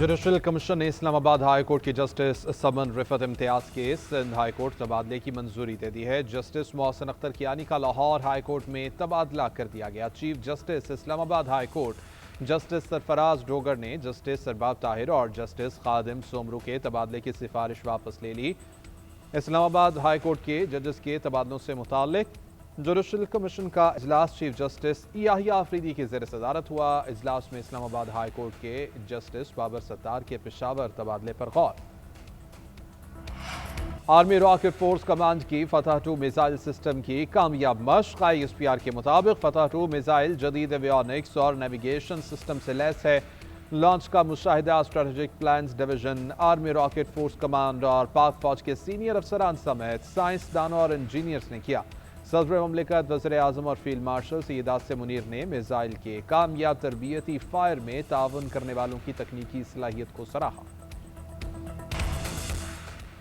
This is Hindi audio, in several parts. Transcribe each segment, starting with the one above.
जुडिशल कमीशन ने इस्लामाबाद हाई कोर्ट की जस्टिस समन रिफत इम्तियाज के सिंध हाई कोर्ट तबादले की मंजूरी दे दी है। जस्टिस मोहसिन अख्तर कियानी का लाहौर हाई कोर्ट में तबादला कर दिया गया। Chief justice Islamabad high court justice Sarfaraz Dogar ने जस्टिस सरबाब ताहिर और जस्टिस खादिम सोमरू के तबादले की सिफारिश वापस ले ली। इस्लामाबाद हाई कोर्ट के जजेस के तबादलों से मुताल्लिक जुडिशल कमीशन का इजलास चीफ जस्टिस याहिया आफरीदी की ज़ेर सदारत हुआ। इजलास में इस्लामाबाद हाई कोर्ट के जस्टिस बाबर सत्तार के पेशावर तबादले पर गौर। आर्मी रॉकेट फोर्स कमांड की फतह 2 मिसाइल सिस्टम की कामयाब मश्क। ISPR के मुताबिक फतह 2 मिसाइल जदीद एवियोनिक्स और नेविगेशन सिस्टम से लैस है। लॉन्च का मुशाहिदा strategic plans division, army rocket force command और पाक फौज के सीनियर अफसरान समेत साइंसदानों और इंजीनियर्स ने किया। सदर ममलिकत वज़ीर आज़म और फील्ड मार्शल सैयद आसिम मुनीर ने मिसाइल के कामयाब तरबियती फायर में ताउन करने वालों की तकनीकी सलाहियत को सराहा।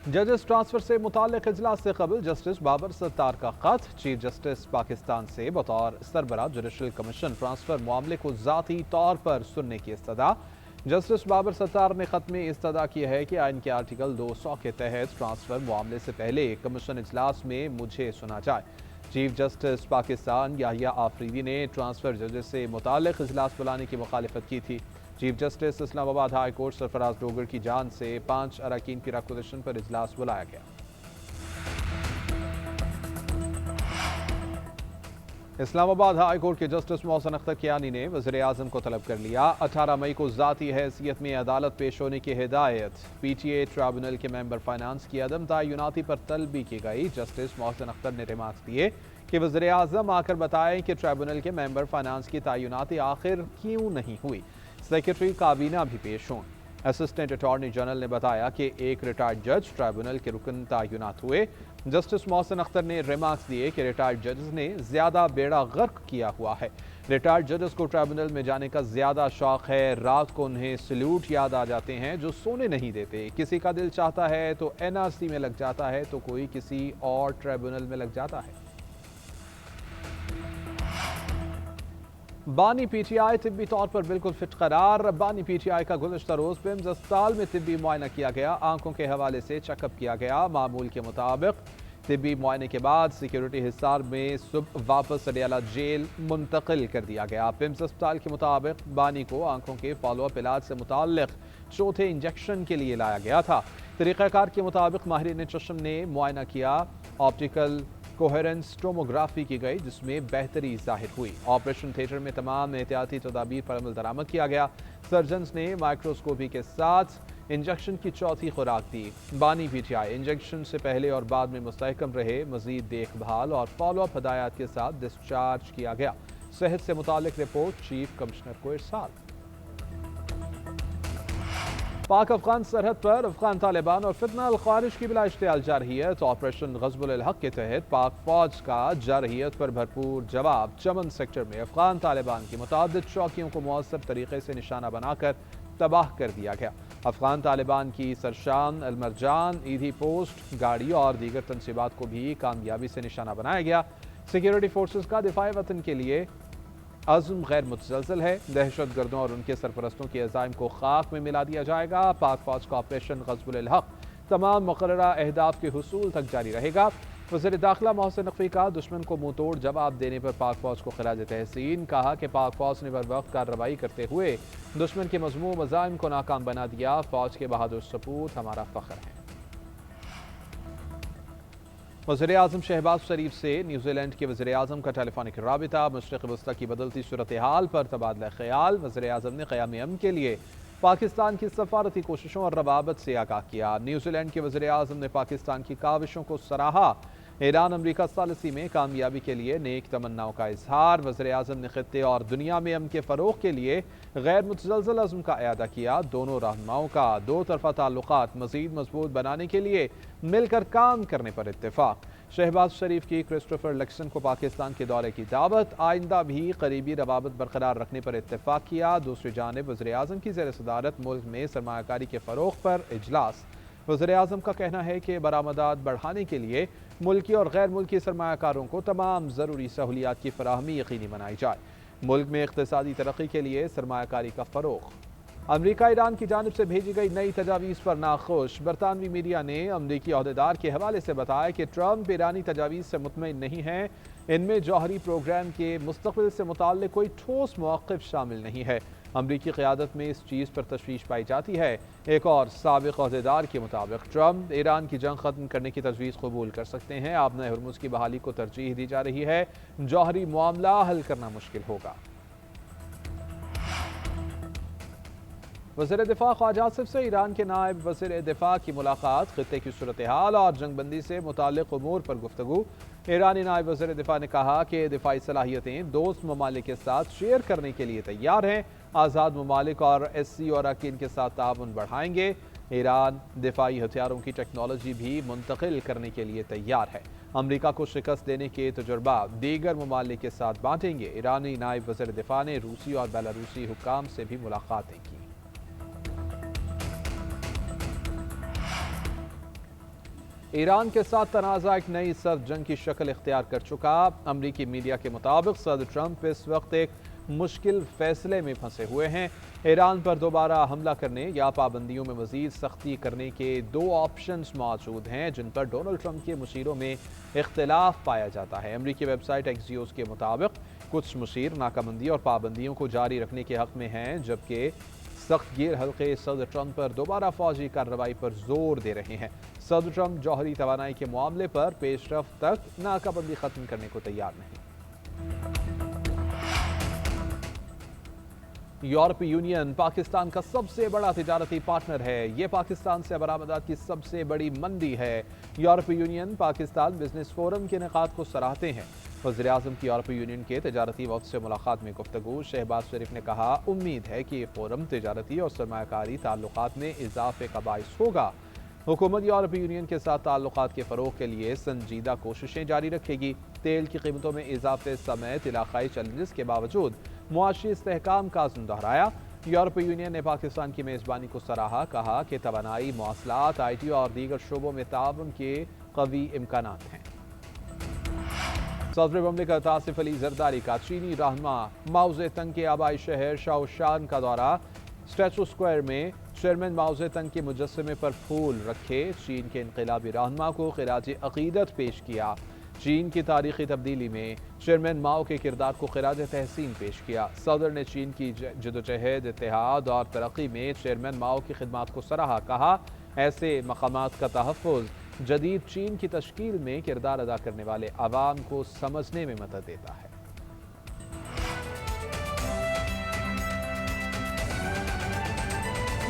जजेस ट्रांसफर से मुताल्लिक इजलास से कबल जस्टिस बाबर सत्तार का खत। चीफ जस्टिस पाकिस्तान से बतौर सरबरा जुडिशल कमीशन ट्रांसफर मामले को ज़ाती तौर पर सुनने की इस्तदा। जस्टिस बाबर सत्तार ने खत में इस्तदा की है कि आइन के आर्टिकल 200 के तहत ट्रांसफर मामले से पहले कमीशन इजलास में मुझे सुना जाए। चीफ जस्टिस पाकिस्तान याहिया आफरीदी ने ट्रांसफर जजेस से मुताल्लिक इजलास बुलाने की मुखालिफत की थी। Chief justice Islamabad high court Sarfaraz Dogar की जान से 5 अरकान की रिक्वेजिशन पर इजलास बुलाया गया। इस्लामाबाद हाई कोर्ट के जस्टिस मोहसिन अख्तर कियानी ने वज़ीर आज़म को तलब कर लिया। 18 मई को ज़ाती हैसियत में अदालत पेश होने की हिदायत। PTA ट्रिब्यूनल के मेंबर फाइनेंस की अदम तयनाती पर तलबी की गई। जस्टिस मोहसिन अख्तर ने रिमार्क्स दिए कि वज़ीर आज़म आकर बताएं कि ट्रिब्यूनल के मेंबर फाइनेंस की तयनाती आखिर क्यों नहीं हुई। सेक्रेटरी काबीना भी पेश हों। असिस्टेंट अटॉर्नी जनरल ने बताया कि एक रिटायर्ड जज ट्रिब्यूनल के रुकन तयनात हुए। जस्टिस मोहसिन अख्तर ने रिमार्क्स दिए कि रिटायर्ड जजेस ने ज्यादा बेड़ा गर्क किया हुआ है। रिटायर्ड जजेस को ट्रिब्यूनल में जाने का ज्यादा शौक है। रात को उन्हें सल्यूट याद आ जाते हैं जो सोने नहीं देते। किसी का दिल चाहता है तो NRC में लग जाता है तो कोई किसी और ट्रिब्यूनल में लग जाता है। बानी PTI तिब्बी तौर पर बिल्कुल फिट करार। बानी PTI का गुज़श्ता रोज पिम्स अस्पताल में तिब्बी मुआयना किया गया। आंखों के हवाले से चेकअप किया गया। मामूल के मुताबिक तिब्बी मुआयने के बाद सिक्योरिटी हिसार में सुबह वापस अडियाला जेल मुंतकिल कर दिया गया। पिम्स अस्पताल के मुताबिक बानी को आंखों के फॉलोअप इलाज से मुताल्लिक चौथे इंजेक्शन के लिए लाया गया था। तरीक़ाकार के मुताबिक माहिरीन चश्म ने मुआयना किया। ऑप्टिकल कोहेरेंस टोमोग्राफी की गई जिसमें बेहतरी जाहिर हुई। ऑपरेशन थिएटर में तमाम एहतियाती तदाबीर पर अमल दरामद किया गया। सर्जन्स ने माइक्रोस्कोपी के साथ इंजेक्शन की चौथी खुराक दी। बानी PTI इंजेक्शन से पहले और बाद में मुस्तहकम रहे। मजीद देखभाल और फॉलोअप हदायत के साथ डिस्चार्ज किया गया। सेहत से मुतालिक रिपोर्ट चीफ कमिश्नर को इरसाल। पाक अफगान सरहद पर अफगान तालिबान और फितना अल ख्वारिज की बिला इश्तियाल जारहियत। ऑपरेशन गज़बुल अल हक के तहत पाक फौज का जारहियत पर भरपूर जवाब। चमन सेक्टर में अफगान तालिबान की मुतादिद चौकियों को मौसर तरीके से निशाना बनाकर तबाह कर दिया गया। अफगान तालिबान की सरशान अलमरजान ईदी पोस्ट गाड़ी और दीगर तनसीबात को भी कामयाबी से निशाना बनाया गया। सिक्योरिटी फोर्सेज का दिफाए वतन के लिए अज़्म गैर मुतज़लज़ल है। दहशत गर्दों और उनके सरपरस्तों के अज़ाइम को खाक में मिला दिया जाएगा। पाक फौज का ऑपरेशन गज़बुल अल हक तमाम मुक़र्ररा अहदाफ के हुसूल तक जारी रहेगा। वज़ीर दाखिला मोहसिन नकवी का दुश्मन को मुंह तोड़ जवाब देने पर पाक फौज को खिराज तहसीन। कहा कि पाक फौज ने बर वक्त कार्रवाई करते हुए दुश्मन के मज़मूम अज़ाइम को नाकाम बना दिया। फौज के बहादुर सपूत हमारा फ़ख्र है। वज़ीर आज़म शहबाज शरीफ से न्यूजीलैंड के वज़ीर आज़म का टेलीफोनिक राबिता। मशरिक़ वस्ता की बदलती सूरत हाल पर तबादला ख्याल। वज़ीर आज़म ने क़याम अमन के लिए पाकिस्तान की सफारती कोशिशों और रवाबत से आगाह किया। न्यूजीलैंड के वज़ीर आज़म ने पाकिस्तान की काविशों को सराहा। ईरान अमरीका सालिसी में कामयाबी के लिए नेक तमन्नाओं का इजहार। वज़ीर आज़म ने खित्ते और दुनिया में अमन के फ़रोग़ के लिए गैर मुतज़लज़ल अज़्म का अयादा किया। दोनों रहनुमाओं का दो तरफ़ा ताल्लुक़ात मज़ीद मजबूत बनाने के लिए मिलकर काम करने पर इत्तेफ़ाक़। शहबाज शरीफ की क्रिस्टोफर लक्सन को पाकिस्तान के दौरे की दावत। आइंदा भी करीबी रवाबत बरकरार रखने पर इत्तेफ़ाक़ किया। दूसरी जानिब वज़ीर आज़म की ज़ेर सदारत मुल्क में सरमायाकारी के फ़रोग़ पर इजलास। वज़ीर आज़म का कहना है कि बरामदात बढ़ाने के लिए मुल्की और गैर मुल्की सरमायाकारों को तमाम ज़रूरी सहूलियात की फराहमी यकीनी बनाई जाए। मुल्क में इक़्तिसादी तरक्की के लिए सरमायाकारी का फ़रोग़। अमरीका ईरान की जानिब से भेजी गई नई तजावीज़ पर नाखुश। बरतानवी मीडिया ने अमरीकी अहदेदार के हवाले से बताया कि ट्रंप ईरानी तजावीज़ से मुतमईन नहीं है। इनमें जौहरी प्रोग्राम के मुस्तक़बिल से मुताल्लिक़ कोई ठोस मौक़िफ़ शामिल नहीं है। अमरीकी क़यादत में इस चीज़ पर तशवीश पाई जाती है। एक और साबिक़ अहदेदार के मुताबिक ट्रंप ईरान की जंग ख़त्म करने की तजवीज़ कबूल कर सकते हैं। आबना हुर्मुज़ की बहाली को तरजीह दी जा रही है। जौहरी मामला हल करना मुश्किल होगा। वज़ीर दिफ़ा ख्वाजा आसिफ से ईरान के नायब वज़ीर दिफ़ा की मुलाकात। ख़ित्ते की सूरत हाल और जंगबंदी से मुताल्लिक़ उमूर पर गुफ्तगू। ईरानी नायब वज़ीर दिफ़ा ने कहा कि दिफ़ाई सलाहियतें दोस्त ममालिक के साथ शेयर करने के लिए तैयार हैं। आज़ाद ममालिक और SCO अरकान के साथ ताउन बढ़ाएंगे। ईरान दिफ़ाई हथियारों की टेक्नोलॉजी भी मुंतकिल करने के लिए तैयार है। अमरीका को शिकस्त देने के तजुर्बा दीगर ममालिक के साथ बांटेंगे। ईरानी नायब वज़ीर दिफ़ा ने रूसी और बेलारूसी हुक्काम से भी मुलाकातें की। ईरान के साथ तनाज़ा एक नई सर्द जंग की शक्ल इख्तियार कर चुका। अमरीकी मीडिया के मुताबिक सदर ट्रंप इस वक्त एक मुश्किल फैसले में फंसे हुए हैं। ईरान पर दोबारा हमला करने या पाबंदियों में मज़ीद सख्ती करने के दो ऑप्शंस मौजूद हैं, जिन पर डोनाल्ड ट्रंप के मुशीरों में इख्तिलाफ पाया जाता है। अमरीकी वेबसाइट एक्सियोस के मुताबिक कुछ मुशीर नाकाबंदी और पाबंदियों को जारी रखने के हक़ में हैं, जबकि सख्त गिर हल्के सदर ट्रंप पर दोबारा फौजी कार्रवाई पर जोर दे रहे हैं। सदर ट्रंप जौहरी तवानाई के मामले पर पेशरफ्त तक नाकाबंदी खत्म करने को तैयार नहीं। यूरोपीय यूनियन पाकिस्तान का सबसे बड़ा तिजारती पार्टनर है। ये पाकिस्तान से बरामदात की सबसे बड़ी मंडी है। यूरोपीय यूनियन पाकिस्तान बिजनेस फोरम के इनेकाद को सराहते हैं। वज़ीर-ए-आज़म की यूरोपीय यूनियन के तिजारती वफ़द से मुलाकात में गुफ्तगू। शहबाज शरीफ ने कहा, उम्मीद है कि ये फोरम तिजारती और सरमायाकारी ताल्लुकात में इजाफे का बाइस होगा। हुकूमत यूरोपीय यूनियन के साथ ताल्लुकात के फ़रोग़ के लिए संजीदा कोशिशें जारी रखेगी। तेल की कीमतों में इजाफे समेत इलाकाई चैलेंजेस के बावजूद मुआशी इस्तेहकाम का अज़्म दोहराया। यूरोपीय यूनियन ने पाकिस्तान की मेज़बानी को सराहा। कहा कि तवानाई, मवासलात, IT और दीगर शोबों में ताउन के कवी इम्कानात हैं। सदर ममलिकत आसिफ अली जरदारी का चीनी रहनुमा माओ ज़ेतुंग के आबाई शहर शाओशान का दौरा। स्टैचू स्क्वायर में चेयरमैन माओ ज़ेतुंग के मुजस्समे पर फूल रखे। चीन के इनकलाबी रहनुमा को खिराज अकीदत पेश किया। चीन की तारीखी तब्दीली में चेयरमैन माओ के किरदार को खिराज तहसीन पेश किया। सदर ने चीन की जदोजहद, इत्तेहाद और तरक्की में चेयरमैन माओ की खिदमत को सराहा। कहा, ऐसे मकामात का तहफ़्फ़ुज़ जदीद चीन की तश्कील में किरदार अदा करने वाले अवाम को समझने में मदद देता है।